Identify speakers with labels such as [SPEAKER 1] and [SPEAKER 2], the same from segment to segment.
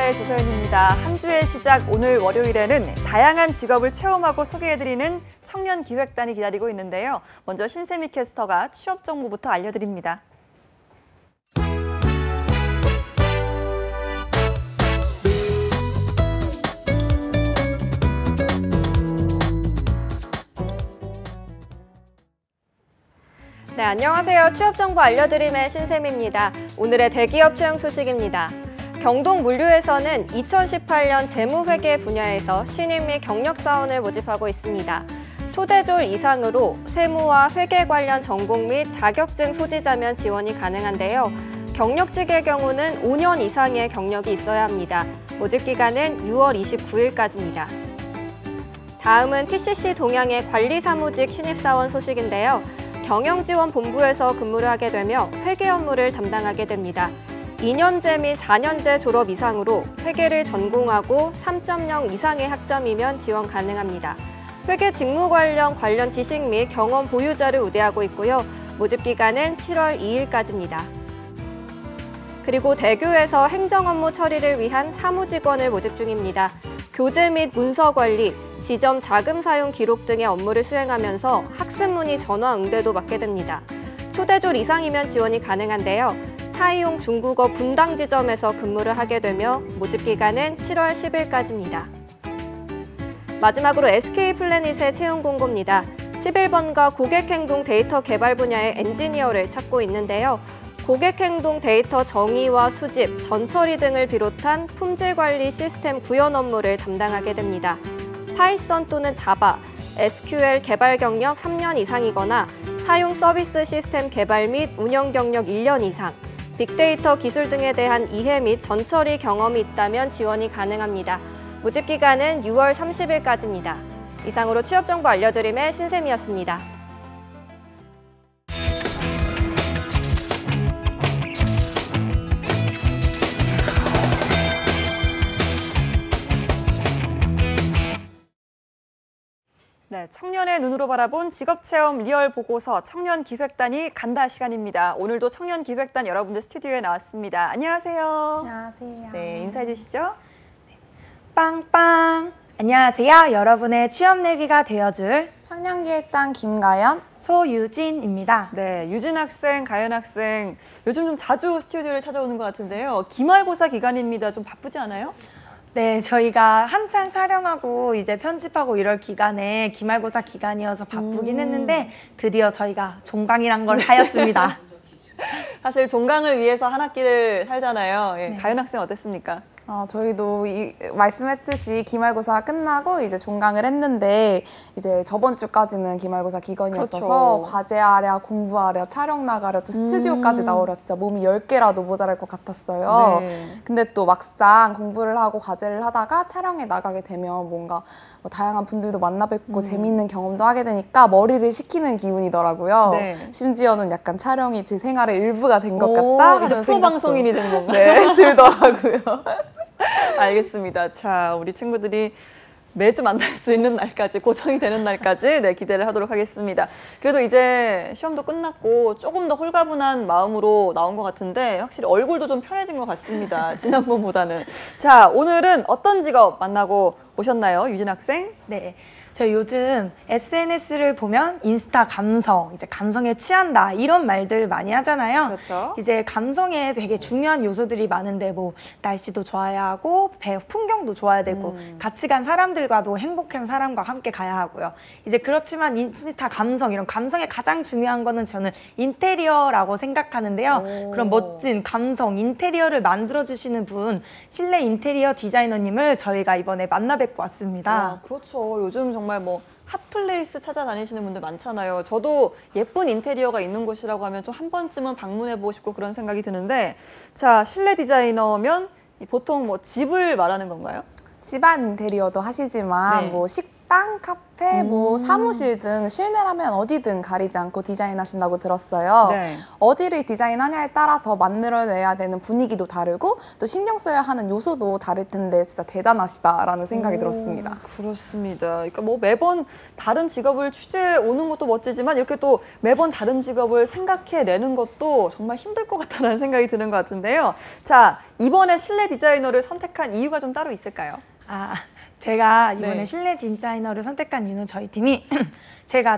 [SPEAKER 1] 인사의 조서연입니다. 한 주의 시작 오늘 월요일에는 다양한 직업을 체험하고 소개해드리는 청년기획단이 기다리고 있는데요. 먼저 신세미 캐스터가 취업 정보부터 알려드립니다.
[SPEAKER 2] 네, 안녕하세요. 취업 정보 알려드림의 신세미입니다. 오늘의 대기업 채용 소식입니다. 경동물류에서는 2018년 재무회계 분야에서 신입 및 경력사원을 모집하고 있습니다. 초대졸 이상으로 세무와 회계 관련 전공 및 자격증 소지자면 지원이 가능한데요. 경력직의 경우는 5년 이상의 경력이 있어야 합니다. 모집 기간은 6월 29일까지입니다. 다음은 TCC 동양의 관리사무직 신입사원 소식인데요. 경영지원본부에서 근무를 하게 되며 회계 업무를 담당하게 됩니다. 2년제 및 4년제 졸업 이상으로 회계를 전공하고 3.0 이상의 학점이면 지원 가능합니다. 회계 직무 관련 지식 및 경험 보유자를 우대하고 있고요. 모집 기간은 7월 2일까지입니다. 그리고 대교에서 행정업무 처리를 위한 사무직원을 모집 중입니다. 교재 및 문서 관리, 지점 자금 사용 기록 등의 업무를 수행하면서 학습 문의 전화 응대도 맡게 됩니다. 초대졸 이상이면 지원이 가능한데요. 차이용 중국어 분당 지점에서 근무를 하게 되며 모집 기간은 7월 10일까지입니다. 마지막으로 SK플래닛의 채용 공고입니다. 11번가 고객행동 데이터 개발 분야의 엔지니어를 찾고 있는데요. 고객행동 데이터 정의와 수집, 전처리 등을 비롯한 품질관리 시스템 구현 업무를 담당하게 됩니다. 파이썬 또는 자바, SQL 개발 경력 3년 이상이거나 사용 서비스 시스템 개발 및 운영 경력 1년 이상, 빅데이터 기술 등에 대한 이해 및 전처리 경험이 있다면 지원이 가능합니다. 모집 기간은 6월 30일까지입니다. 이상으로 취업 정보 알려드림의 신세미였습니다.
[SPEAKER 1] 네, 청년의 눈으로 바라본 직업체험 리얼 보고서 청년기획단이 간다 시간입니다. 오늘도 청년기획단 여러분들 스튜디오에 나왔습니다. 안녕하세요.
[SPEAKER 3] 안녕하세요.
[SPEAKER 1] 네, 인사해 주시죠.
[SPEAKER 3] 빵빵! 안녕하세요. 여러분의 취업 내비가 되어줄 청년기획단 김가연, 소유진입니다.
[SPEAKER 1] 네, 유진 학생, 가연 학생 요즘 좀 자주 스튜디오를 찾아오는 것 같은데요. 기말고사 기간입니다. 좀 바쁘지 않아요?
[SPEAKER 3] 네, 저희가 한창 촬영하고 이제 편집하고 이럴 기간에 기말고사 기간이어서 바쁘긴 했는데 드디어 저희가 종강이란 걸 하였습니다.
[SPEAKER 1] 사실 종강을 위해서 한 학기를 살잖아요. 예,
[SPEAKER 3] 네.
[SPEAKER 1] 가연 학생 어땠습니까?
[SPEAKER 4] 저희도 말씀했듯이 기말고사 끝나고 이제 종강을 했는데 이제 저번 주까지는 기말고사 기간이었어서
[SPEAKER 1] 그렇죠.
[SPEAKER 4] 과제하랴, 공부하랴, 촬영 나가랴, 또 스튜디오까지 나오랴 진짜 몸이 10개라도 모자랄 것 같았어요.
[SPEAKER 1] 네.
[SPEAKER 4] 근데 또 막상 공부를 하고 과제를 하다가 촬영에 나가게 되면 뭔가 뭐 다양한 분들도 만나 뵙고 재미있는 경험도 하게 되니까 머리를 식히는 기분이더라고요.
[SPEAKER 1] 네.
[SPEAKER 4] 심지어는 약간 촬영이 제 생활의 일부가 된 것 같다.
[SPEAKER 1] 이제 프로 방송인이 되는 건가요?
[SPEAKER 4] 네, 들더라고요.
[SPEAKER 1] 알겠습니다. 자, 우리 친구들이 매주 만날 수 있는 날까지, 고정이 되는 날까지 기대를 하도록 하겠습니다. 그래도 이제 시험도 끝났고 조금 더 홀가분한 마음으로 나온 것 같은데 확실히 얼굴도 좀 편해진 것 같습니다. 지난번보다는. 자, 오늘은 어떤 직업 만나고 오셨나요, 유진 학생?
[SPEAKER 3] 네. 저 요즘 SNS를 보면 인스타 감성, 이제 감성에 취한다 이런 말들 많이 하잖아요.
[SPEAKER 1] 그렇죠.
[SPEAKER 3] 이제 감성에 되게 중요한 요소들이 많은데 뭐 날씨도 좋아야 하고 풍경도 좋아야 되고 같이 간 사람들과도 행복한 사람과 함께 가야 하고요. 이제 그렇지만 인스타 감성, 이런 감성에 가장 중요한 거는 저는 인테리어라고 생각하는데요. 그런 멋진 감성, 인테리어를 만들어주시는 분, 실내 인테리어 디자이너님을 저희가 이번에 만나 뵙고 왔습니다.
[SPEAKER 1] 그렇죠. 요즘 정말 뭐 핫플레이스 찾아다니시는 분들 많잖아요. 저도 예쁜 인테리어가 있는 곳이라고 하면 좀 한 번쯤은 방문해보고 싶고 그런 생각이 드는데, 자, 실내 디자이너면 보통 뭐 집을 말하는 건가요?
[SPEAKER 4] 집안 인테리어도 하시지만
[SPEAKER 1] 네.
[SPEAKER 4] 뭐 식당, 카페 카페, 뭐 사무실 등 실내라면 어디든 가리지 않고 디자인하신다고 들었어요.
[SPEAKER 1] 네.
[SPEAKER 4] 어디를 디자인하냐에 따라서 만들어내야 되는 분위기도 다르고 또 신경 써야 하는 요소도 다를 텐데 진짜 대단하시다라는 생각이 들었습니다.
[SPEAKER 1] 그렇습니다. 그러니까 뭐 매번 다른 직업을 취재해 오는 것도 멋지지만 이렇게 또 매번 다른 직업을 생각해내는 것도 정말 힘들 것 같다는 생각이 드는 것 같은데요. 자, 이번에 실내 디자이너를 선택한 이유가 좀 따로 있을까요?
[SPEAKER 3] 제가 이번에
[SPEAKER 1] 네.
[SPEAKER 3] 실내 디자이너를 선택한 이유는 저희 팀이 제가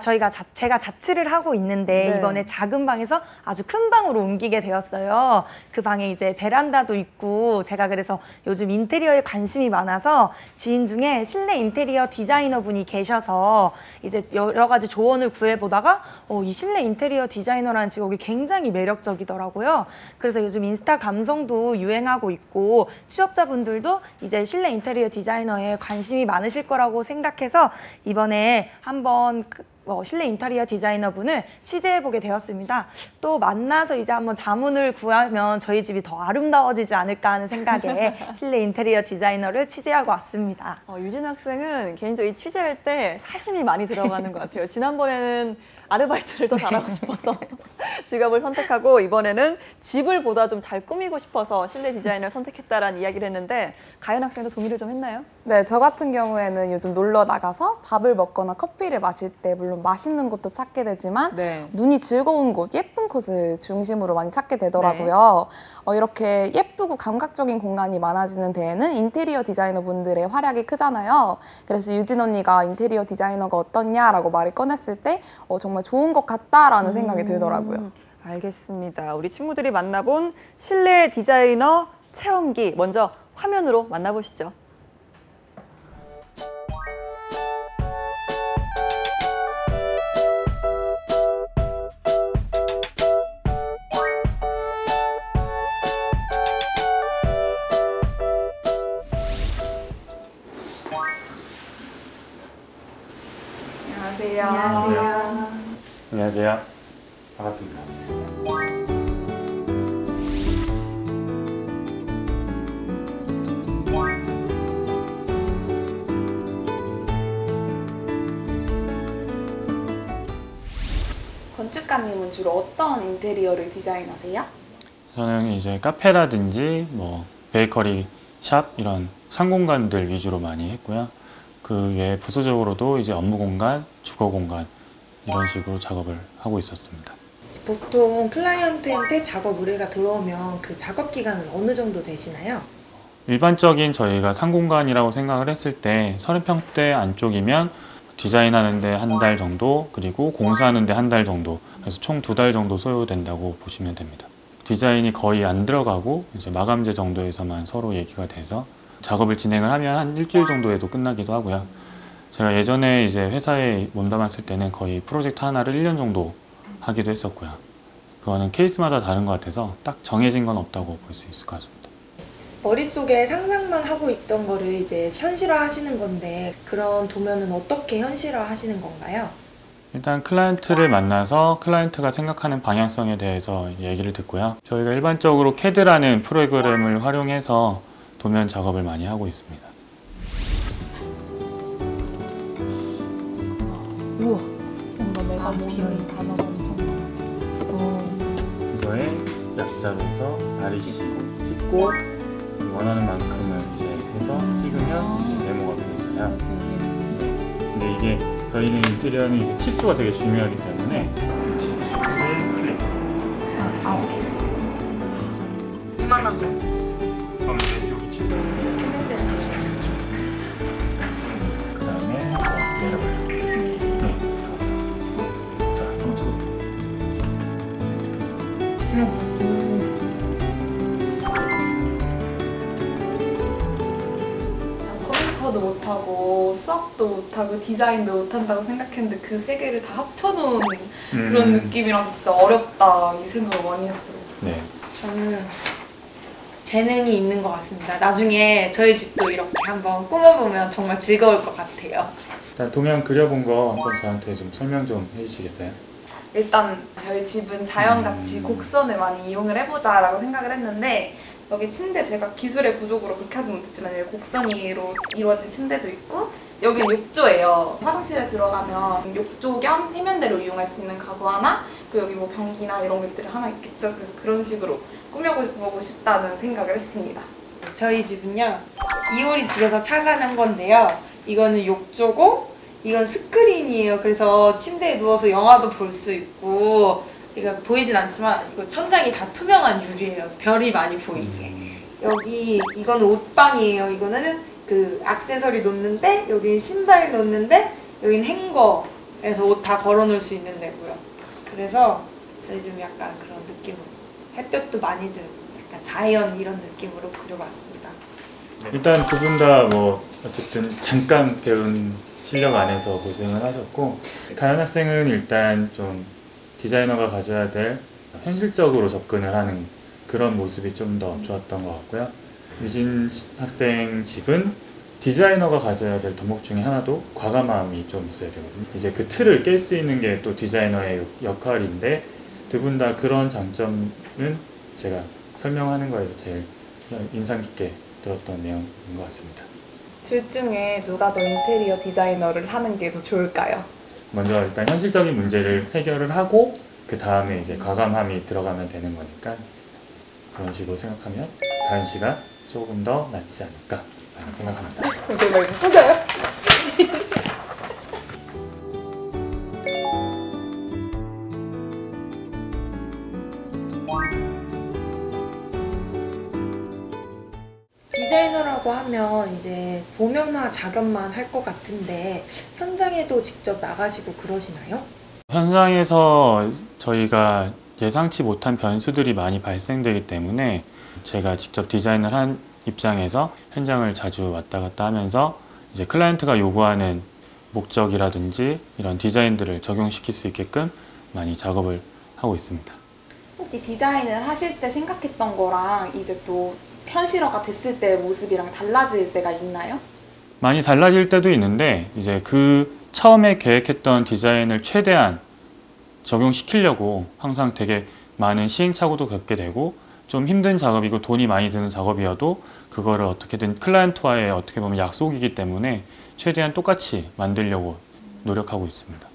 [SPEAKER 3] 자취를 하고 있는데
[SPEAKER 1] 네.
[SPEAKER 3] 이번에 작은 방에서 아주 큰 방으로 옮기게 되었어요. 그 방에 이제 베란다도 있고 제가 그래서 요즘 인테리어에 관심이 많아서 지인 중에 실내 인테리어 디자이너 분이 계셔서 이제 여러 가지 조언을 구해보다가 이 실내 인테리어 디자이너라는 직업이 굉장히 매력적이더라고요. 그래서 요즘 인스타 감성도 유행하고 있고 취업자분들도 이제 실내 인테리어 디자이너에 관심이 많으실 거라고 생각해서 이번에 한번 실내 인테리어 디자이너 분을 취재해보게 되었습니다. 또 만나서 이제 한번 자문을 구하면 저희 집이 더 아름다워지지 않을까 하는 생각에 실내 인테리어 디자이너를 취재하고 왔습니다.
[SPEAKER 1] 유진 학생은 개인적으로 이 취재할 때 사심이 많이 들어가는 것 같아요. 지난번에는 아르바이트를 더 잘하고 싶어서 직업을 선택하고 이번에는 집을 보다 좀 잘 꾸미고 싶어서 실내 디자인을 선택했다라는 이야기를 했는데 가연 학생도 동의를 좀 했나요?
[SPEAKER 4] 네, 저 같은 경우에는 요즘 놀러 나가서 밥을 먹거나 커피를 마실 때 물론 맛있는 곳도 찾게 되지만
[SPEAKER 1] 네.
[SPEAKER 4] 눈이 즐거운 곳, 예쁜 곳을 중심으로 많이 찾게 되더라고요. 이렇게 예쁘고 감각적인 공간이 많아지는 데에는 인테리어 디자이너 분들의 활약이 크잖아요. 그래서 유진 언니가 인테리어 디자이너가 어떻냐라고 말을 꺼냈을 때 정말 좋은 것 같다라는 생각이 들더라고요.
[SPEAKER 1] 알겠습니다. 우리 친구들이 만나본 실내 디자이너 체험기 먼저 화면으로 만나보시죠.
[SPEAKER 4] 안녕하세요.
[SPEAKER 5] 안녕하세요. 반갑습니다.
[SPEAKER 4] 건축가님은 주로 어떤 인테리어를 디자인하세요?
[SPEAKER 5] 저는 이제 카페라든지 뭐 베이커리 샵 이런 상공간들 위주로 많이 했고요. 그 외에 부수적으로도 이제 업무 공간, 주거 공간 이런 식으로 작업을 하고 있었습니다.
[SPEAKER 6] 보통 클라이언트한테 작업 의뢰가 들어오면 그 작업 기간은 어느 정도 되시나요?
[SPEAKER 5] 일반적인 저희가 상공간이라고 생각을 했을 때 30평대 안쪽이면 디자인하는데 한 달 정도, 그리고 공사하는데 한 달 정도, 그래서 총 2달 정도 소요된다고 보시면 됩니다. 디자인이 거의 안 들어가고 이제 마감재 정도에서만 서로 얘기가 돼서 작업을 진행을 하면 한 일주일 정도에도 끝나기도 하고요. 제가 예전에 이제 회사에 몸담았을 때는 거의 프로젝트 하나를 1년 정도 하기도 했었고요. 그거는 케이스마다 다른 것 같아서 딱 정해진 건 없다고 볼 수 있을 것 같습니다.
[SPEAKER 6] 머릿속에 상상만 하고 있던 거를 이제 현실화 하시는 건데 그런 도면은 어떻게 현실화 하시는 건가요?
[SPEAKER 5] 일단 클라이언트를 만나서 클라이언트가 생각하는 방향성에 대해서 얘기를 듣고요. 저희가 일반적으로 CAD라는 프로그램을 활용해서 도면 작업을 많이 하고 있습니다.
[SPEAKER 3] 우와.
[SPEAKER 4] 뭔가 내가 모르는 단어가 엄청 많아.
[SPEAKER 5] 이거에 약자로해서 REC 찍고 원하는 만큼을 이제 해서 찍으면 이제 네모가 되잖아요. 근데 이게 저희는 인테리어는 이제 치수가 되게 중요하기 때문에 치수를 플립.
[SPEAKER 3] 이만한 거.
[SPEAKER 5] 그럼 이제 여기 치수. 그다음에 내려봐요. 네. 자, 한번 쳐보세요.
[SPEAKER 4] 컴퓨터도 못하고 수학도 못하고 디자인도 못한다고 생각했는데 그 세 개를 다 합쳐놓은 그런 느낌이라서 진짜 어렵다 이 생각을 많이 했어요.
[SPEAKER 5] 네.
[SPEAKER 6] 저는 재능이 있는 것 같습니다. 나중에 저희 집도 이렇게 한번 꾸며보면 정말 즐거울 것 같아요.
[SPEAKER 5] 일단 도면 그려본 거 한번 저한테 좀 설명 좀 해주시겠어요?
[SPEAKER 4] 일단 저희 집은 자연같이 곡선을 많이 이용을 해보자라고 생각을 했는데 여기 침대 제가 기술의 부족으로 그렇게 하지 못했지만 여기 곡선으로 이루어진 침대도 있고 여기 욕조예요. 화장실에 들어가면 욕조 겸 세면대로 이용할 수 있는 가구 하나, 그리고 여기 뭐 변기나 이런 것들이 하나 있겠죠. 그래서 그런 식으로 꾸며보고 싶다는 생각을 했습니다.
[SPEAKER 6] 저희 집은요, 이효리 집에서 착안한 건데요. 이거는 욕조고 이건 스크린이에요. 그래서 침대에 누워서 영화도 볼 수 있고, 이거 보이진 않지만 이거 천장이 다 투명한 유리예요. 별이 많이 보이게. 여기 이거는 옷방이에요. 이거는 그 액세서리 놓는데, 여기는 신발 놓는데, 여기는 행거에서 옷 다 걸어놓을 수 있는 데고요. 그래서 저희 집 약간 그런 느낌으로 햇볕도 많이 들고 약간 자연 이런 느낌으로 그려봤습니다.
[SPEAKER 5] 일단 두 분 다 뭐 어쨌든 잠깐 배운 실력 안에서 고생을 하셨고, 가연 학생은 일단 좀 디자이너가 가져야 될 현실적으로 접근을 하는 그런 모습이 좀 더 좋았던 것 같고요. 유진 학생 집은 디자이너가 가져야 될 덕목 중에 하나도 과감함이 좀 있어야 되거든요. 이제 그 틀을 깰 수 있는 게 또 디자이너의 역할인데, 두 분 다 그런 장점은 제가 설명하는 거에서 제일 인상 깊게 들었던 내용인 것 같습니다.
[SPEAKER 4] 둘 중에 누가 더 인테리어 디자이너를 하는 게 더 좋을까요?
[SPEAKER 5] 먼저 일단 현실적인 문제를 해결을 하고 그 다음에 이제 과감함이 들어가면 되는 거니까, 그런 식으로 생각하면 가연 씨가 조금 더 낫지 않을까 라는 생각합니다.
[SPEAKER 6] 디자이너라고 하면 이제 도면화 작업만 할 것 같은데 현장에도 직접 나가시고 그러시나요?
[SPEAKER 5] 현장에서 저희가 예상치 못한 변수들이 많이 발생되기 때문에 제가 직접 디자인을 한 입장에서 현장을 자주 왔다 갔다 하면서 이제 클라이언트가 요구하는 목적이라든지 이런 디자인들을 적용시킬 수 있게끔 많이 작업을 하고 있습니다.
[SPEAKER 4] 혹시 디자인을 하실 때 생각했던 거랑 이제 또 현실화가 됐을 때 모습이랑 달라질 때가 있나요?
[SPEAKER 5] 많이 달라질 때도 있는데, 이제 그 처음에 계획했던 디자인을 최대한 적용시키려고 항상 되게 많은 시행착오도 겪게 되고, 좀 힘든 작업이고 돈이 많이 드는 작업이어도 그거를 어떻게든 클라이언트와의 어떻게 보면 약속이기 때문에 최대한 똑같이 만들려고 노력하고 있습니다.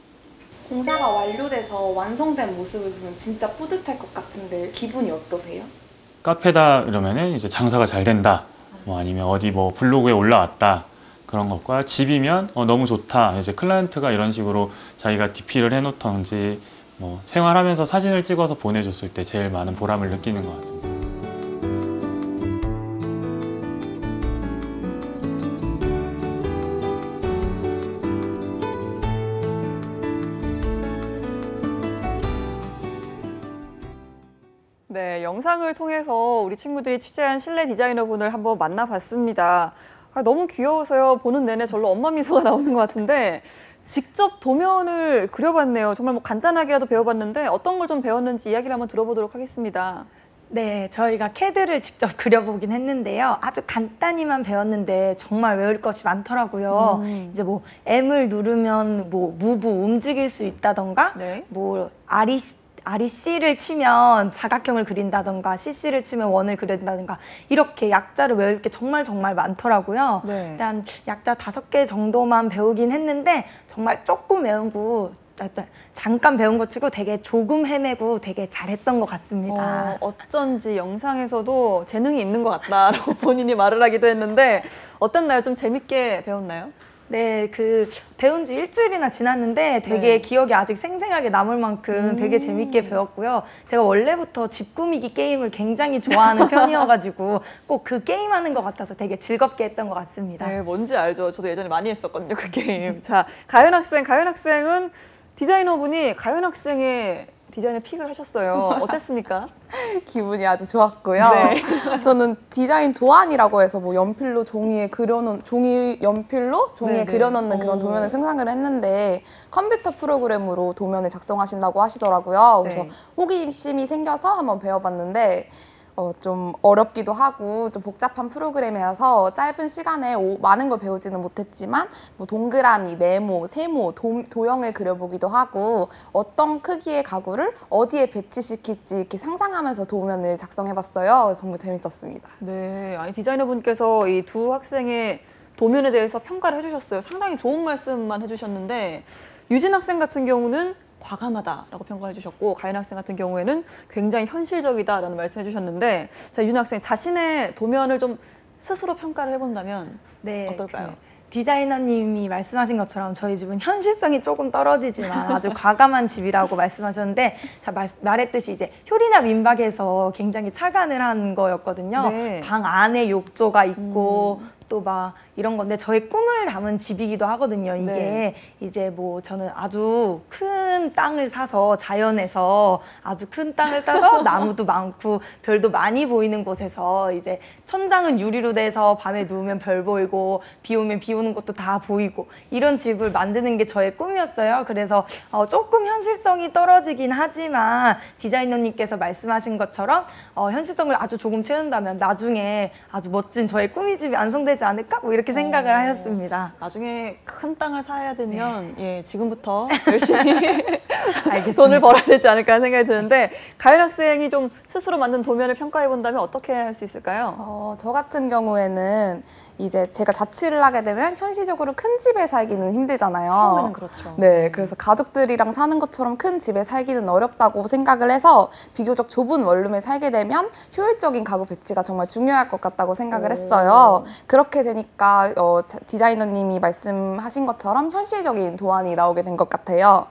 [SPEAKER 4] 공사가 완료돼서 완성된 모습을 보면 진짜 뿌듯할 것 같은데 기분이 어떠세요?
[SPEAKER 5] 카페다 이러면은 이제 장사가 잘 된다, 뭐 아니면 어디 뭐 블로그에 올라왔다, 그런 것과 집이면 너무 좋다, 이제 클라이언트가 이런 식으로 자기가 DP를 해놓던지 뭐 생활하면서 사진을 찍어서 보내줬을 때 제일 많은 보람을 느끼는 것 같습니다.
[SPEAKER 1] 네, 영상을 통해서 우리 친구들이 취재한 실내 디자이너분을 한번 만나봤습니다. 너무 귀여워서요. 보는 내내 절로 엄마 미소가 나오는 것 같은데, 직접 도면을 그려봤네요. 정말 뭐 간단하게라도 배워봤는데 어떤 걸 좀 배웠는지 이야기를 한번 들어보도록 하겠습니다.
[SPEAKER 3] 네, 저희가 CAD를 직접 그려보긴 했는데요. 아주 간단히만 배웠는데 정말 외울 것이 많더라고요. 이제 뭐 M을 누르면 뭐 무브 움직일 수 있다던가,
[SPEAKER 1] 네.
[SPEAKER 3] 뭐 REC를 치면 사각형을 그린다던가, CC를 치면 원을 그린다던가, 이렇게 약자를 외울 게 정말 많더라고요.
[SPEAKER 1] 네.
[SPEAKER 3] 일단 약자 5개 정도만 배우긴 했는데 정말 조금 외우고 잠깐 배운 것 치고 되게 조금 헤매고 되게 잘했던 것 같습니다.
[SPEAKER 1] 어쩐지 영상에서도 재능이 있는 것 같다라고 본인이 말을 하기도 했는데 어땠나요? 좀 재밌게 배웠나요?
[SPEAKER 3] 네, 배운 지 일주일이나 지났는데 되게
[SPEAKER 1] 네.
[SPEAKER 3] 기억이 아직 생생하게 남을 만큼 되게 재밌게 배웠고요. 제가 원래부터 집 꾸미기 게임을 굉장히 좋아하는 편이어가지고 꼭 그 게임하는 것 같아서 되게 즐겁게 했던 것 같습니다.
[SPEAKER 1] 네, 뭔지 알죠. 저도 예전에 많이 했었거든요, 그 게임. 자, 가연 학생은 디자이너분이 가연 학생의 디자인을 픽을 하셨어요. 어땠습니까?
[SPEAKER 4] 기분이 아주 좋았고요.
[SPEAKER 1] 네.
[SPEAKER 4] 저는 디자인 도안이라고 해서 뭐 연필로 종이에 그려놓은
[SPEAKER 1] 네네.
[SPEAKER 4] 그려놓는 그런 도면을 생성을 했는데 컴퓨터 프로그램으로 도면을 작성하신다고 하시더라고요. 그래서
[SPEAKER 1] 네.
[SPEAKER 4] 호기심이 생겨서 한번 배워봤는데 좀 어렵기도 하고 좀 복잡한 프로그램이어서 짧은 시간에 많은 걸 배우지는 못했지만 뭐 동그라미, 네모, 세모, 도형을 그려보기도 하고 어떤 크기의 가구를 어디에 배치시킬지 이렇게 상상하면서 도면을 작성해봤어요. 정말 재밌었습니다.
[SPEAKER 1] 네, 아니 디자이너분께서 이 두 학생의 도면에 대해서 평가를 해주셨어요. 상당히 좋은 말씀만 해주셨는데 유진 학생 같은 경우는 과감하다라고 평가해 주셨고 가연 학생 같은 경우에는 굉장히 현실적이다라는 말씀해 주셨는데 자, 유진 학생 자신의 도면을 좀 스스로 평가를 해본다면
[SPEAKER 3] 네,
[SPEAKER 1] 어떨까요?
[SPEAKER 3] 디자이너님이 말씀하신 것처럼 저희 집은 현실성이 조금 떨어지지만 아주 과감한 집이라고 말씀하셨는데 자, 말했듯이 이제 효리나 민박에서 굉장히 착안을 한 거였거든요.
[SPEAKER 1] 네.
[SPEAKER 3] 방 안에 욕조가 있고 또 막 이런 건데 저의 꿈을 담은 집이기도 하거든요. 이게
[SPEAKER 1] 네.
[SPEAKER 3] 이제 뭐 저는 아주 큰 땅을 사서 자연에서 아주 큰 땅을 따서 나무도 많고 별도 많이 보이는 곳에서 이제 천장은 유리로 돼서 밤에 누우면 별 보이고 비 오면 비 오는 것도 다 보이고 이런 집을 만드는 게 저의 꿈이었어요. 그래서 조금 현실성이 떨어지긴 하지만 디자이너님께서 말씀하신 것처럼 현실성을 아주 조금 채운다면 나중에 아주 멋진 저의 꿈의 집이 완성되지 않을까? 뭐 이렇게 생각을 하였습니다.
[SPEAKER 1] 나중에 큰 땅을 사야 되면 예, 지금부터 열심히
[SPEAKER 3] 알겠습니다.
[SPEAKER 1] 돈을 벌어야 되지 않을까 하는 생각이 드는데 가연 학생이 좀 스스로 만든 도면을 평가해 본다면 어떻게 할 수 있을까요?
[SPEAKER 4] 저 같은 경우에는 이제 제가 자취를 하게 되면 현실적으로 큰 집에 살기는 힘들잖아요.
[SPEAKER 1] 처음에는 그렇죠.
[SPEAKER 4] 네, 그래서 가족들이랑 사는 것처럼 큰 집에 살기는 어렵다고 생각을 해서 비교적 좁은 원룸에 살게 되면 효율적인 가구 배치가 정말 중요할 것 같다고 생각을 했어요. 그렇게 되니까 디자이너님이 말씀하신 것처럼 현실적인 도안이 나오게 된 것 같아요.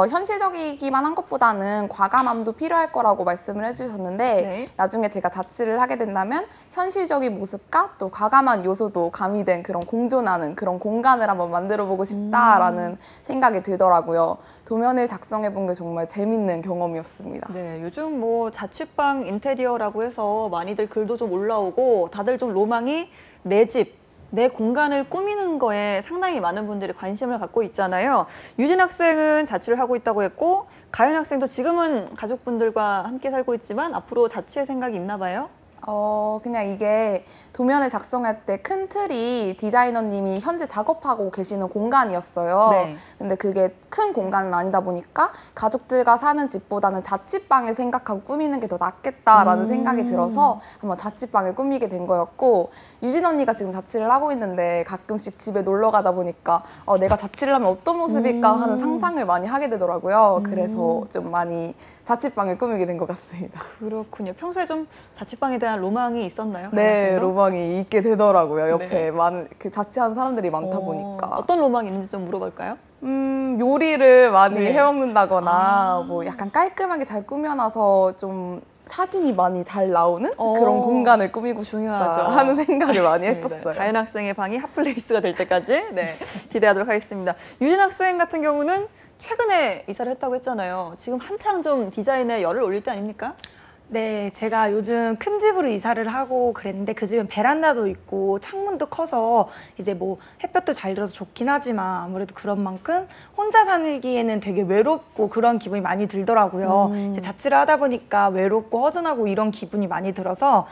[SPEAKER 4] 현실적이기만 한 것보다는 과감함도 필요할 거라고 말씀을 해주셨는데
[SPEAKER 1] 네.
[SPEAKER 4] 나중에 제가 자취를 하게 된다면 현실적인 모습과 또 과감한 요소도 가미된 그런 공존하는 그런 공간을 한번 만들어 보고 싶다라는 생각이 들더라고요. 도면을 작성해 본 게 정말 재밌는 경험이었습니다.
[SPEAKER 1] 네, 요즘 뭐 자취방 인테리어라고 해서 많이들 글도 좀 올라오고 다들 좀 로망이 내 집, 내 공간을 꾸미는 거에 상당히 많은 분들이 관심을 갖고 있잖아요. 유진 학생은 자취를 하고 있다고 했고 가연 학생도 지금은 가족분들과 함께 살고 있지만 앞으로 자취할 생각이 있나 봐요?
[SPEAKER 4] 그냥 이게 도면을 작성할 때 큰 틀이 디자이너님이 현재 작업하고 계시는 공간이었어요.
[SPEAKER 1] 네.
[SPEAKER 4] 근데 그게 큰 공간은 아니다 보니까 가족들과 사는 집보다는 자취방을 생각하고 꾸미는 게 더 낫겠다라는 생각이 들어서 한번 자취방을 꾸미게 된 거였고 유진 언니가 지금 자취를 하고 있는데 가끔씩 집에 놀러 가다 보니까 내가 자취를 하면 어떤 모습일까 하는 상상을 많이 하게 되더라고요. 그래서 좀 많이 자취방을 꾸미게 된 것 같습니다.
[SPEAKER 1] 그렇군요. 평소에 좀 자취방에 대한 로망이 있었나요? 가연
[SPEAKER 4] 네,
[SPEAKER 1] 학생도?
[SPEAKER 4] 로망이 있게 되더라고요. 옆에
[SPEAKER 1] 네.
[SPEAKER 4] 많은 자취하는 사람들이 많다 보니까.
[SPEAKER 1] 어떤 로망이 있는지 좀 물어볼까요?
[SPEAKER 4] 요리를 많이
[SPEAKER 1] 네.
[SPEAKER 4] 해먹는다거나 뭐 약간 깔끔하게 잘 꾸며놔서 좀 사진이 많이 잘 나오는 그런 공간을 꾸미고
[SPEAKER 1] 중요하죠.
[SPEAKER 4] 싶다 하는 생각을 많이
[SPEAKER 1] 맞습니다.
[SPEAKER 4] 했었어요.
[SPEAKER 1] 가연 학생의 방이 핫플레이스가 될 때까지 네, 기대하도록 하겠습니다. 유진 학생 같은 경우는 최근에 이사를 했다고 했잖아요. 지금 한창 좀 디자인에 열을 올릴 때 아닙니까?
[SPEAKER 3] 네, 제가 요즘 큰 집으로 이사를 하고 그랬는데 그 집은 베란다도 있고 창문도 커서 이제 뭐 햇볕도 잘 들어서 좋긴 하지만 아무래도 그런 만큼 혼자 살기에는 되게 외롭고 그런 기분이 많이 들더라고요. 이제 자취를 하다 보니까 외롭고 허전하고 이런 기분이 많이 들어서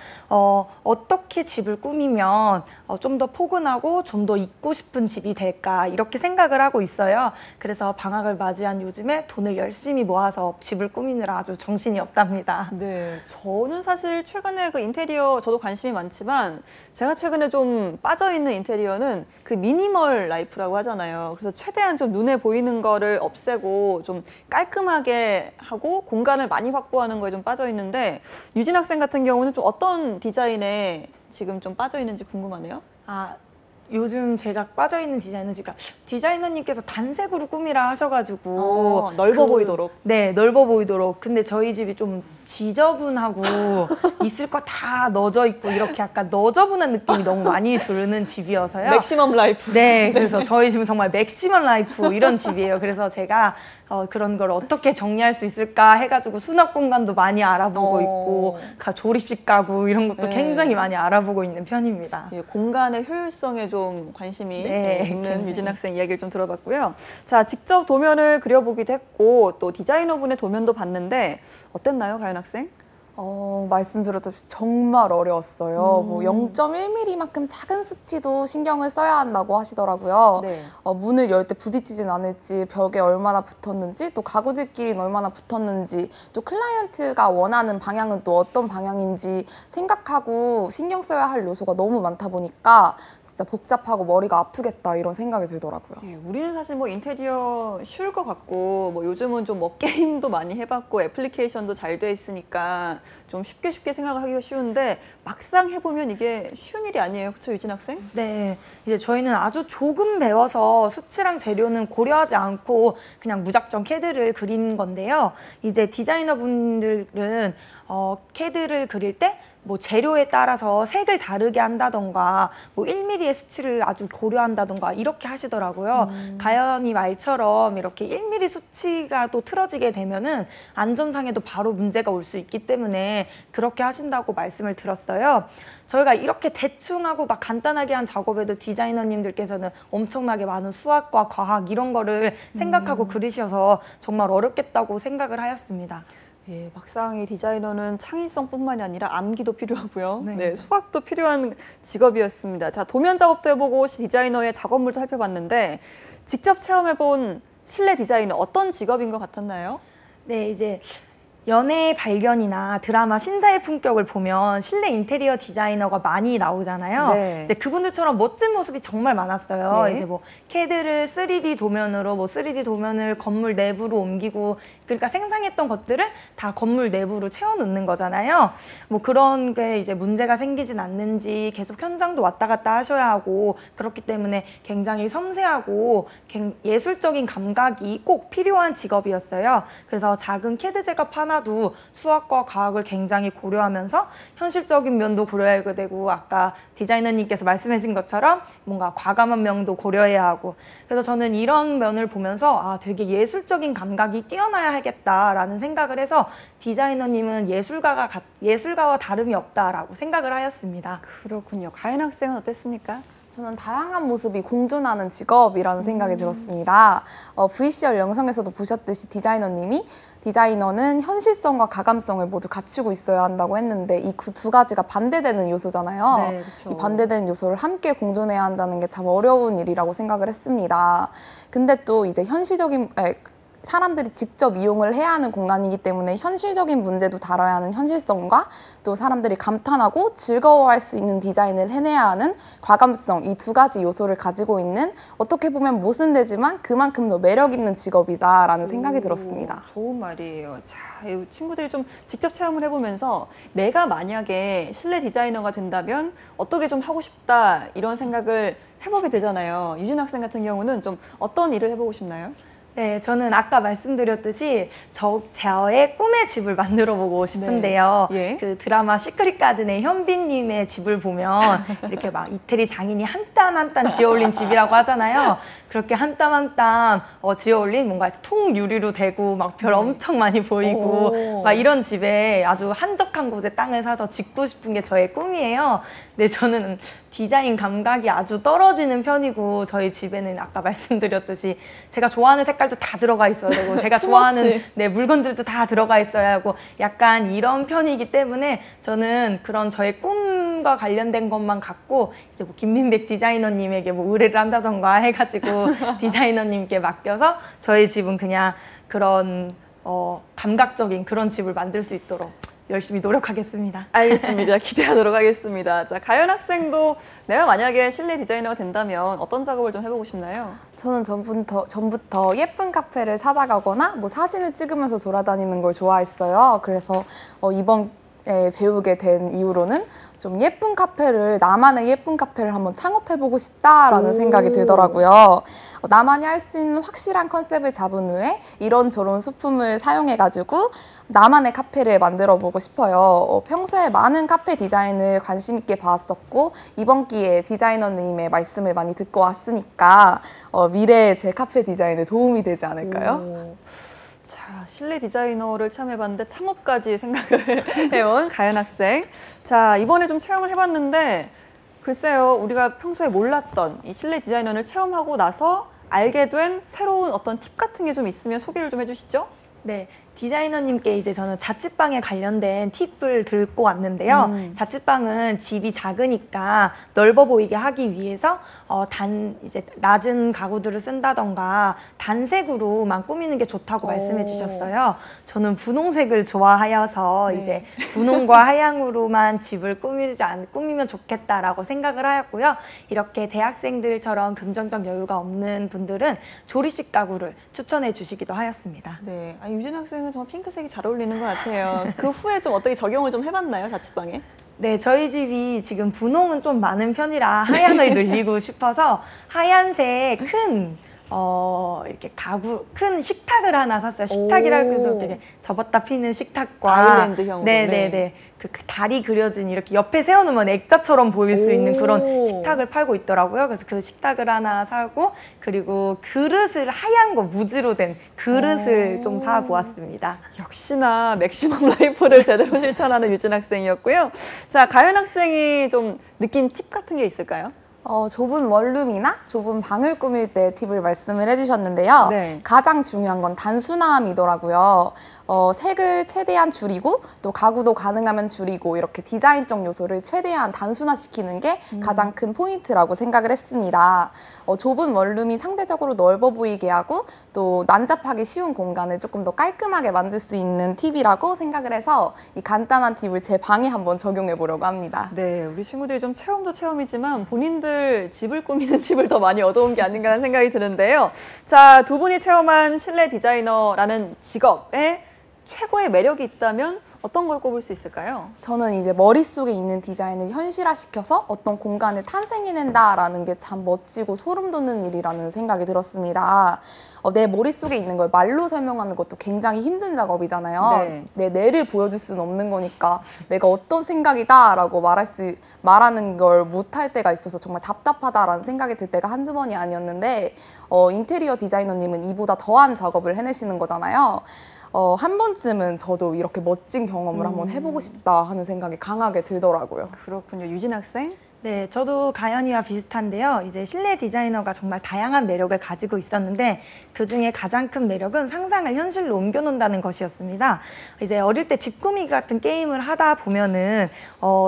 [SPEAKER 3] 어떻게 집을 꾸미면 좀 더 포근하고 좀 더 있고 싶은 집이 될까 이렇게 생각을 하고 있어요. 그래서 방학을 맞이한 요즘에 돈을 열심히 모아서 집을 꾸미느라 아주 정신이 없답니다.
[SPEAKER 1] 네, 저는 사실 최근에 그 인테리어 저도 관심이 많지만 제가 최근에 좀 빠져있는 인테리어는 그 미니멀 라이프라고 하잖아요. 그래서 최대한 좀 눈에 보이는 거를 없애고 좀 깔끔하게 하고 공간을 많이 확보하는 거에 좀 빠져있는데 유진 학생 같은 경우는 좀 어떤 디자인에 지금 좀 빠져있는지 궁금하네요.
[SPEAKER 3] 요즘 제가 빠져있는 디자이너님께서 단색으로 꾸미라 하셔가지고
[SPEAKER 1] 넓어 보이도록.
[SPEAKER 3] 네, 넓어 보이도록. 근데 저희 집이 좀 지저분하고 있을 거 다 넣어져 있고 이렇게 약간 너저분한 느낌이 너무 많이 드는 집이어서요.
[SPEAKER 1] 맥시멈 라이프.
[SPEAKER 3] 네, 그래서 저희 집은 정말 맥시멈 라이프 이런 집이에요. 그래서 제가 그런 걸 어떻게 정리할 수 있을까 해가지고 수납 공간도 많이 알아보고 있고 조립식 가구 이런 것도
[SPEAKER 1] 네.
[SPEAKER 3] 굉장히 많이 알아보고 있는 편입니다.
[SPEAKER 1] 예, 공간의 효율성에 좀 관심이
[SPEAKER 3] 네,
[SPEAKER 1] 있는 유진 학생 이야기를 좀 들어봤고요. 자, 직접 도면을 그려보기도 했고 또 디자이너분의 도면도 봤는데 어땠나요, 가연 학생?
[SPEAKER 4] 말씀드렸다시피 정말 어려웠어요. 뭐 0.1mm만큼 작은 수치도 신경을 써야 한다고 하시더라고요.
[SPEAKER 1] 네.
[SPEAKER 4] 문을 열 때 부딪히진 않을지, 벽에 얼마나 붙었는지, 또 가구들끼리는 얼마나 붙었는지, 또 클라이언트가 원하는 방향은 또 어떤 방향인지 생각하고 신경 써야 할 요소가 너무 많다 보니까 진짜 복잡하고 머리가 아프겠다 이런 생각이 들더라고요.
[SPEAKER 1] 네, 우리는 사실 뭐 인테리어 쉬울 것 같고 뭐 요즘은 좀 뭐 게임도 많이 해봤고 애플리케이션도 잘 돼 있으니까 좀 쉽게 생각을 하기가 쉬운데 막상 해보면 이게 쉬운 일이 아니에요. 그렇죠, 유진 학생?
[SPEAKER 3] 네, 이제 저희는 아주 조금 배워서 수치랑 재료는 고려하지 않고 그냥 무작정 CAD를 그린 건데요. 이제 디자이너분들은 CAD를 그릴 때 뭐 재료에 따라서 색을 다르게 한다던가 뭐 1mm의 수치를 아주 고려한다던가 이렇게 하시더라고요. 가연이 말처럼 이렇게 1mm 수치가 또 틀어지게 되면은 안전상에도 바로 문제가 올 수 있기 때문에 그렇게 하신다고 말씀을 들었어요. 저희가 이렇게 대충하고 막 간단하게 한 작업에도 디자이너님들께서는 엄청나게 많은 수학과 과학 이런 거를 생각하고 그리셔서 정말 어렵겠다고 생각을 하였습니다.
[SPEAKER 1] 예, 막상 이 디자이너는 창의성뿐만이 아니라 암기도 필요하고요.
[SPEAKER 3] 네.
[SPEAKER 1] 네, 수학도 필요한 직업이었습니다. 자, 도면 작업도 해보고 디자이너의 작업물도 살펴봤는데 직접 체험해본 실내 디자이너 어떤 직업인 것 같았나요?
[SPEAKER 3] 네, 이제 연애 발견이나 드라마 신사의 품격을 보면 실내 인테리어 디자이너가 많이 나오잖아요.
[SPEAKER 1] 네.
[SPEAKER 3] 이제 그분들처럼 멋진 모습이 정말 많았어요.
[SPEAKER 1] 네.
[SPEAKER 3] 이제 뭐 CAD를 3D 도면으로 뭐 3D 도면을 건물 내부로 옮기고 그러니까 생성했던 것들을 다 건물 내부로 채워 넣는 거잖아요. 뭐 그런 게 이제 문제가 생기진 않는지 계속 현장도 왔다 갔다 하셔야 하고 그렇기 때문에 굉장히 섬세하고 예술적인 감각이 꼭 필요한 직업이었어요. 그래서 작은 CAD 제작 하나도 수학과 과학을 굉장히 고려하면서 현실적인 면도 고려해야 되고 아까 디자이너님께서 말씀하신 것처럼 뭔가 과감한 면도 고려해야 하고 그래서 저는 이런 면을 보면서 되게 예술적인 감각이 뛰어나야 하겠다라는 생각을 해서 디자이너님은 예술가와 다름이 없다라고 생각을 하였습니다.
[SPEAKER 1] 그렇군요. 가연 학생은 어땠습니까?
[SPEAKER 4] 저는 다양한 모습이 공존하는 직업이라는 생각이 들었습니다. VCR 영상에서도 보셨듯이 디자이너는 현실성과 가감성을 모두 갖추고 있어야 한다고 했는데 이 두 가지가 반대되는 요소잖아요.
[SPEAKER 1] 네, 그렇죠.
[SPEAKER 4] 이 반대되는 요소를 함께 공존해야 한다는 게 참 어려운 일이라고 생각을 했습니다. 근데 또 이제 사람들이 직접 이용을 해야 하는 공간이기 때문에 현실적인 문제도 다뤄야 하는 현실성과 또 사람들이 감탄하고 즐거워할 수 있는 디자인을 해내야 하는 과감성 이 두 가지 요소를 가지고 있는 어떻게 보면 모순되지만 그만큼 더 매력 있는 직업이다라는 생각이 들었습니다.
[SPEAKER 1] 좋은 말이에요. 자, 이 친구들이 좀 직접 체험을 해보면서 내가 만약에 실내 디자이너가 된다면 어떻게 좀 하고 싶다 이런 생각을 해보게 되잖아요. 유진 학생 같은 경우는 좀 어떤 일을 해보고 싶나요?
[SPEAKER 3] 네, 저는 아까 말씀드렸듯이 저의 꿈의 집을 만들어 보고 싶은데요.
[SPEAKER 1] 네. 예.
[SPEAKER 3] 그 드라마 시크릿 가든의 현빈님의 집을 보면 이렇게 막 이태리 장인이 한 땀 한 땀 지어올린 집이라고 하잖아요. 그렇게 한 땀 한 땀 지어올린 뭔가 통유리로 되고 막 별 엄청 많이 보이고
[SPEAKER 1] 오.
[SPEAKER 3] 막 이런 집에 아주 한적한 곳에 땅을 사서 짓고 싶은 게 저의 꿈이에요. 근데 저는 디자인 감각이 아주 떨어지는 편이고 저희 집에는 아까 말씀드렸듯이 제가 좋아하는 색깔도 다 들어가 있어야 되고 제가 좋아하는 물건들도 다 들어가 있어야 하고 약간 이런 편이기 때문에 저는 그런 저의 꿈과 관련된 것만 갖고 이제 뭐 김민백 디자이너님에게 뭐 의뢰를 한다던가 해가지고 디자이너님께 맡겨서 저희 집은 그냥 그런 감각적인 그런 집을 만들 수 있도록 열심히 노력하겠습니다.
[SPEAKER 1] 알겠습니다. 기대하도록 하겠습니다. 자, 가연 학생도 내가 만약에 실내 디자이너가 된다면 어떤 작업을 좀 해보고 싶나요?
[SPEAKER 4] 저는 전부터 예쁜 카페를 찾아가거나 뭐 사진을 찍으면서 돌아다니는 걸 좋아했어요. 그래서 이번 배우게 된 이후로는 좀 나만의 예쁜 카페를 한번 창업해보고 싶다라는 생각이 들더라고요. 나만이 할 수 있는 확실한 컨셉을 잡은 후에 이런저런 소품을 사용해가지고 나만의 카페를 만들어보고 싶어요. 평소에 많은 카페 디자인을 관심 있게 봤었고 이번 기회에 디자이너님의 말씀을 많이 듣고 왔으니까 미래의 제 카페 디자인에 도움이 되지 않을까요?
[SPEAKER 1] 자, 실내 디자이너를 체험해봤는데 창업까지 생각을 해온 가연 학생. 자, 이번에 좀 체험을 해봤는데 글쎄요, 우리가 평소에 몰랐던 이 실내 디자이너를 체험하고 나서 알게 된 새로운 어떤 팁 같은 게 좀 있으면 소개를 좀 해주시죠.
[SPEAKER 3] 네, 디자이너님께 이제 저는 자취방에 관련된 팁을 들고 왔는데요. 자취방은 집이 작으니까 넓어 보이게 하기 위해서 이제 낮은 가구들을 쓴다던가 단색으로만 꾸미는 게 좋다고 말씀해 주셨어요. 저는 분홍색을 좋아하여서
[SPEAKER 1] 네.
[SPEAKER 3] 이제 분홍과 하양으로만 집을 꾸미면 좋겠다라고 생각을 하였고요. 이렇게 대학생들처럼 금전적 여유가 없는 분들은 조리식 가구를 추천해 주시기도 하였습니다.
[SPEAKER 1] 네, 유진 학생은 정말 핑크색이 잘 어울리는 것 같아요. 그 후에 좀 어떻게 적용을 좀 해봤나요, 자취방에?
[SPEAKER 3] 네, 저희 집이 지금 분홍은 좀 많은 편이라 하얀을 늘리고 싶어서 하얀색 이렇게 큰 식탁을 하나 샀어요. 식탁이라고 해도 되게 접었다 피는 식탁과
[SPEAKER 1] 아일랜드형으로.
[SPEAKER 3] 네네네. 그 다리 그려진 이렇게 옆에 세워놓으면 액자처럼 보일 수 있는 그런
[SPEAKER 1] 오.
[SPEAKER 3] 식탁을 팔고 있더라고요. 그래서 그 식탁을 하나 사고 그리고 그릇을 하얀 거 무지로 된 그릇을 좀 사보았습니다.
[SPEAKER 1] 역시나 맥시멈 라이프를 제대로 실천하는 유진 학생이었고요. 자, 가연 학생이 좀 느낀 팁 같은 게 있을까요?
[SPEAKER 4] 좁은 원룸이나 좁은 방을 꾸밀 때 팁을 말씀을 해주셨는데요.
[SPEAKER 1] 네.
[SPEAKER 4] 가장 중요한 건 단순함이더라고요. 색을 최대한 줄이고 또 가구도 가능하면 줄이고 이렇게 디자인적 요소를 최대한 단순화시키는 게 가장 큰 포인트라고 생각을 했습니다. 좁은 원룸이 상대적으로 넓어 보이게 하고 또 난잡하기 쉬운 공간을 조금 더 깔끔하게 만들 수 있는 팁이라고 생각을 해서 이 간단한 팁을 제 방에 한번 적용해 보려고 합니다.
[SPEAKER 1] 네, 우리 친구들이 좀 체험도 체험이지만 본인들 집을 꾸미는 팁을 더 많이 얻어온 게 아닌가라는 생각이 드는데요. 자, 두 분이 체험한 실내 디자이너라는 직업에 최고의 매력이 있다면 어떤 걸 꼽을 수 있을까요?
[SPEAKER 4] 저는 이제 머릿속에 있는 디자인을 현실화시켜서 어떤 공간을 탄생해낸다라는 게 참 멋지고 소름 돋는 일이라는 생각이 들었습니다. 내 머릿속에 있는 걸 말로 설명하는 것도 굉장히 힘든 작업이잖아요.
[SPEAKER 1] 네.
[SPEAKER 4] 내 뇌를 보여줄 수는 없는 거니까 내가 어떤 생각이다라고 말하는 걸 못할 때가 있어서 정말 답답하다라는 생각이 들 때가 한두 번이 아니었는데 인테리어 디자이너님은 이보다 더한 작업을 해내시는 거잖아요. 한 번쯤은 저도 이렇게 멋진 경험을 한번 해보고 싶다 하는 생각이 강하게 들더라고요.
[SPEAKER 1] 그렇군요. 유진 학생?
[SPEAKER 3] 네, 저도 가연이와 비슷한데요. 이제 실내 디자이너가 정말 다양한 매력을 가지고 있었는데 그중에 가장 큰 매력은 상상을 현실로 옮겨놓는다는 것이었습니다. 이제 어릴 때 집 꾸미기 같은 게임을 하다 보면은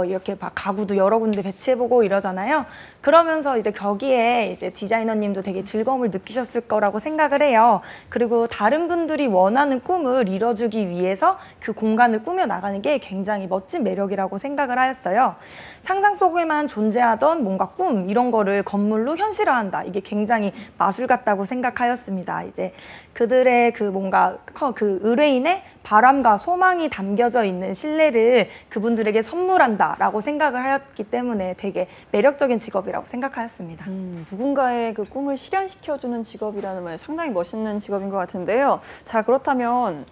[SPEAKER 3] 이렇게 막 가구도 여러 군데 배치해보고 이러잖아요. 그러면서 이제 거기에 이제 디자이너님도 되게 즐거움을 느끼셨을 거라고 생각을 해요. 그리고 다른 분들이 원하는 꿈을 이뤄주기 위해서 그 공간을 꾸며 나가는 게 굉장히 멋진 매력이라고 생각을 하였어요. 상상 속에만 존재하던 뭔가 꿈 이런 거를 건물로 현실화한다. 이게 굉장히 마술 같다고 생각하였습니다. 이제 그들의 그 뭔가 그 의뢰인의 바람과 소망이 담겨져 있는 실내를 그분들에게 선물한다라고 생각을 하였기 때문에 되게 매력적인 직업이라고 생각하였습니다.
[SPEAKER 1] 누군가의 그 꿈을 실현시켜주는 직업이라는 말 상당히 멋있는 직업인 것 같은데요. 자, 그렇다면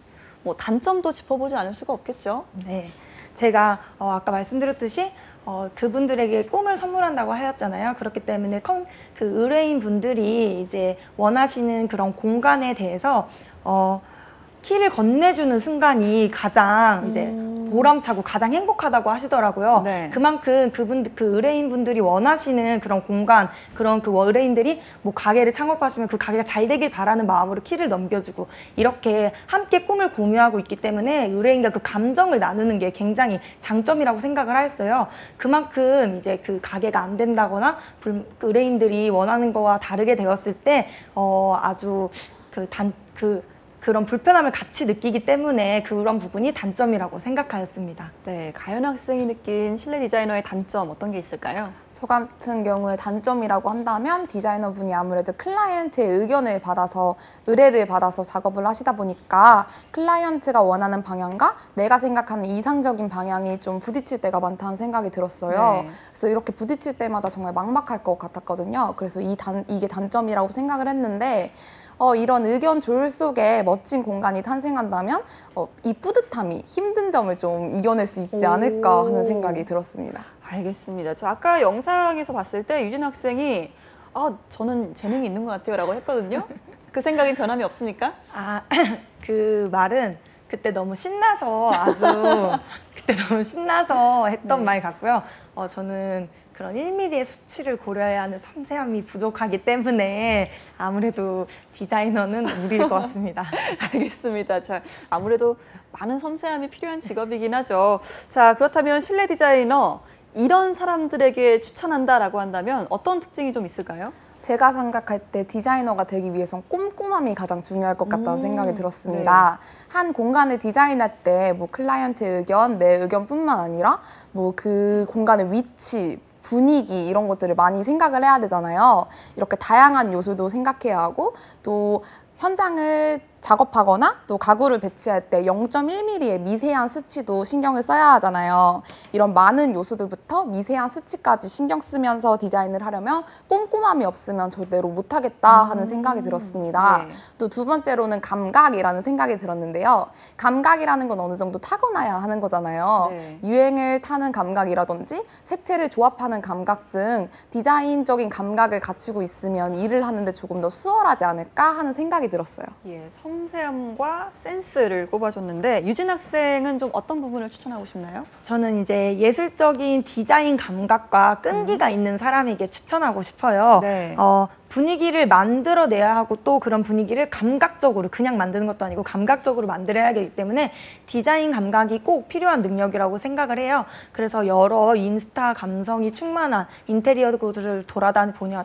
[SPEAKER 1] 뭐 단점도 짚어보지 않을 수가 없겠죠?
[SPEAKER 3] 네, 제가 아까 말씀드렸듯이 그분들에게 꿈을 선물한다고 하였잖아요. 그렇기 때문에 그 의뢰인 분들이 이제 원하시는 그런 공간에 대해서 키를 건네주는 순간이 가장 이제 보람차고 가장 행복하다고 하시더라고요.
[SPEAKER 1] 네.
[SPEAKER 3] 그만큼 그 의뢰인 분들이 원하시는 그런 공간, 그런 그 의뢰인들이 뭐 가게를 창업하시면 그 가게가 잘 되길 바라는 마음으로 키를 넘겨주고 이렇게 함께 꿈을 공유하고 있기 때문에 의뢰인과 그 감정을 나누는 게 굉장히 장점이라고 생각을 하였어요. 그만큼 이제 그 가게가 안 된다거나 의뢰인들이 원하는 거와 다르게 되었을 때 아주 그런 불편함을 같이 느끼기 때문에 그런 부분이 단점이라고 생각하였습니다.
[SPEAKER 1] 네, 가연 학생이 느낀 실내 디자이너의 단점 어떤 게 있을까요?
[SPEAKER 4] 저 같은 경우에 단점이라고 한다면 디자이너분이 아무래도 클라이언트의 의견을 받아서 의뢰를 받아서 작업을 하시다 보니까 클라이언트가 원하는 방향과 내가 생각하는 이상적인 방향이 좀 부딪힐 때가 많다는 생각이 들었어요.
[SPEAKER 1] 네.
[SPEAKER 4] 그래서 이렇게 부딪힐 때마다 정말 막막할 것 같았거든요. 그래서 이게 단점이라고 생각을 했는데 이런 의견 조율 속에 멋진 공간이 탄생한다면 이 뿌듯함이 힘든 점을 좀 이겨낼 수 있지 않을까 하는 생각이 들었습니다.
[SPEAKER 1] 알겠습니다. 저 아까 영상에서 봤을 때 유진 학생이 저는 재능이 있는 것 같아요 라고 했거든요. 그 생각이 변함이 없습니까?
[SPEAKER 3] 그 말은 그때 너무 신나서 했던 말 같고요. 저는 그런 1mm의 수치를 고려해야 하는 섬세함이 부족하기 때문에 아무래도 디자이너는 무리일 것 같습니다.
[SPEAKER 1] 알겠습니다. 자, 아무래도 많은 섬세함이 필요한 직업이긴 하죠. 자, 그렇다면 실내 디자이너 이런 사람들에게 추천한다라고 한다면 어떤 특징이 좀 있을까요?
[SPEAKER 4] 제가 생각할 때 디자이너가 되기 위해선 꼼꼼함이 가장 중요할 것 같다는 생각이 들었습니다. 한 공간을 디자인할 때 뭐 클라이언트의 의견, 내 의견뿐만 아니라 뭐 그 공간의 위치, 분위기 이런 것들을 많이 생각을 해야 되잖아요. 이렇게 다양한 요소도 생각해야 하고 또 현장을 작업하거나 또 가구를 배치할 때 0.1mm의 미세한 수치도 신경을 써야 하잖아요. 이런 많은 요소들부터 미세한 수치까지 신경 쓰면서 디자인을 하려면 꼼꼼함이 없으면 절대로 못하겠다 하는 생각이 들었습니다.
[SPEAKER 1] 네.
[SPEAKER 4] 또 두 번째로는 감각이라는 생각이 들었는데요. 감각이라는 건 어느 정도 타고나야 하는 거잖아요.
[SPEAKER 1] 네.
[SPEAKER 4] 유행을 타는 감각이라든지 색채를 조합하는 감각 등 디자인적인 감각을 갖추고 있으면 일을 하는데 조금 더 수월하지 않을까 하는 생각이 들었어요.
[SPEAKER 1] 예, 섬세함과 센스를 꼽아줬는데 유진 학생은 좀 어떤 부분을 추천하고 싶나요?
[SPEAKER 3] 저는 이제 예술적인 디자인 감각과 끈기가 있는 사람에게 추천하고 싶어요.
[SPEAKER 1] 네.
[SPEAKER 3] 분위기를 만들어내야 하고 또 그런 분위기를 감각적으로 그냥 만드는 것도 아니고 감각적으로 만들어야 하기 때문에 디자인 감각이 꼭 필요한 능력이라고 생각을 해요. 그래서 여러 인스타 감성이 충만한 인테리어들을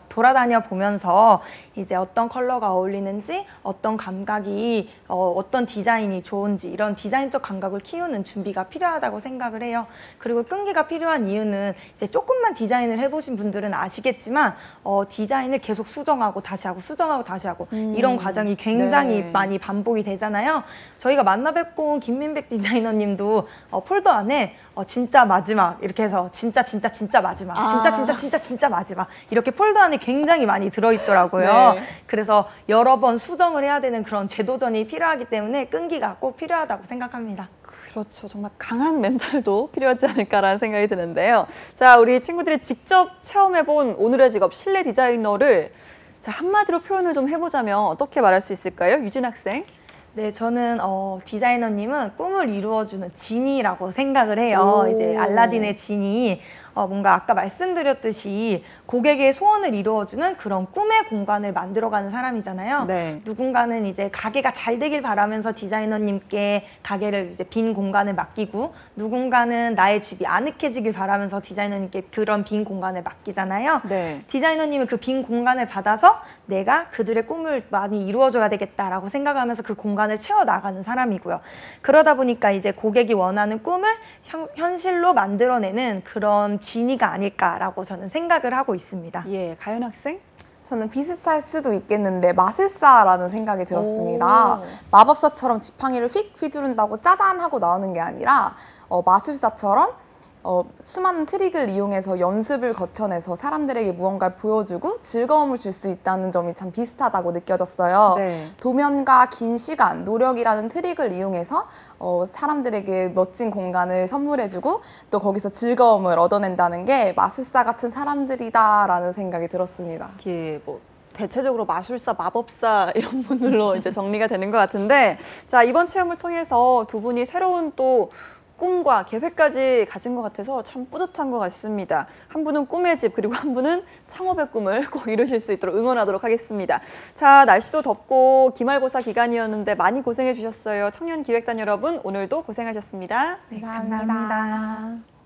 [SPEAKER 3] 돌아다녀 보면서 이제 어떤 컬러가 어울리는지 어떤 감각이 어떤 디자인이 좋은지 이런 디자인적 감각을 키우는 준비가 필요하다고 생각을 해요. 그리고 끈기가 필요한 이유는 이제 조금만 디자인을 해보신 분들은 아시겠지만 디자인을 계속 수정하고 다시 하고 수정하고 다시 하고 이런 과정이 굉장히
[SPEAKER 1] 네.
[SPEAKER 3] 많이 반복이 되잖아요. 저희가 만나 뵙고 온 김민백 디자이너님도 폴더 안에 진짜 마지막 이렇게 해서 진짜 마지막 진짜 마지막 이렇게 폴더 안에 굉장히 많이 들어있더라고요.
[SPEAKER 1] 네.
[SPEAKER 3] 그래서 여러 번 수정을 해야 되는 그런 재도전이 필요하기 때문에 끈기가 꼭 필요하다고 생각합니다.
[SPEAKER 1] 그렇죠. 정말 강한 멘탈도 필요하지 않을까라는 생각이 드는데요. 자, 우리 친구들이 직접 체험해본 오늘의 직업 실내 디자이너를 자, 한마디로 표현을 좀 해보자면 어떻게 말할 수 있을까요? 유진 학생.
[SPEAKER 3] 네, 저는 디자이너님은 꿈을 이루어주는 지니라고 생각을 해요.
[SPEAKER 1] 오.
[SPEAKER 3] 이제 알라딘의 지니. 뭔가 아까 말씀드렸듯이 고객의 소원을 이루어주는 그런 꿈의 공간을 만들어가는 사람이잖아요.
[SPEAKER 1] 네.
[SPEAKER 3] 누군가는 이제 가게가 잘 되길 바라면서 디자이너님께 가게를 이제 빈 공간을 맡기고 누군가는 나의 집이 아늑해지길 바라면서 디자이너님께 그런 빈 공간을 맡기잖아요.
[SPEAKER 1] 네.
[SPEAKER 3] 디자이너님은 그 빈 공간을 받아서 내가 그들의 꿈을 많이 이루어줘야 되겠다라고 생각하면서 그 공간을 채워나가는 사람이고요. 그러다 보니까 이제 고객이 원하는 꿈을 현실로 만들어내는 그런 지니가 아닐까라고 저는 생각을 하고 있습니다.
[SPEAKER 1] 예, 가연 학생.
[SPEAKER 4] 저는 비슷할 수도 있겠는데 마술사라는 생각이 들었습니다.
[SPEAKER 1] 오.
[SPEAKER 4] 마법사처럼 지팡이를 휙 휘두른다고 짜잔 하고 나오는 게 아니라 마술사처럼 수많은 트릭을 이용해서 연습을 거쳐내서 사람들에게 무언가를 보여주고 즐거움을 줄 수 있다는 점이 참 비슷하다고 느껴졌어요.
[SPEAKER 1] 네.
[SPEAKER 4] 도면과 긴 시간, 노력이라는 트릭을 이용해서 사람들에게 멋진 공간을 선물해주고 또 거기서 즐거움을 얻어낸다는 게 마술사 같은 사람들이다라는 생각이 들었습니다.
[SPEAKER 1] 예, 뭐 대체적으로 마술사, 마법사 이런 분들로 이제 정리가 되는 것 같은데, 자, 이번 체험을 통해서 두 분이 새로운 또 꿈과 계획까지 가진 것 같아서 참 뿌듯한 것 같습니다. 한 분은 꿈의 집, 그리고 한 분은 창업의 꿈을 꼭 이루실 수 있도록 응원하도록 하겠습니다. 자, 날씨도 덥고 기말고사 기간이었는데 많이 고생해 주셨어요. 청년기획단 여러분, 오늘도 고생하셨습니다.
[SPEAKER 3] 네, 감사합니다.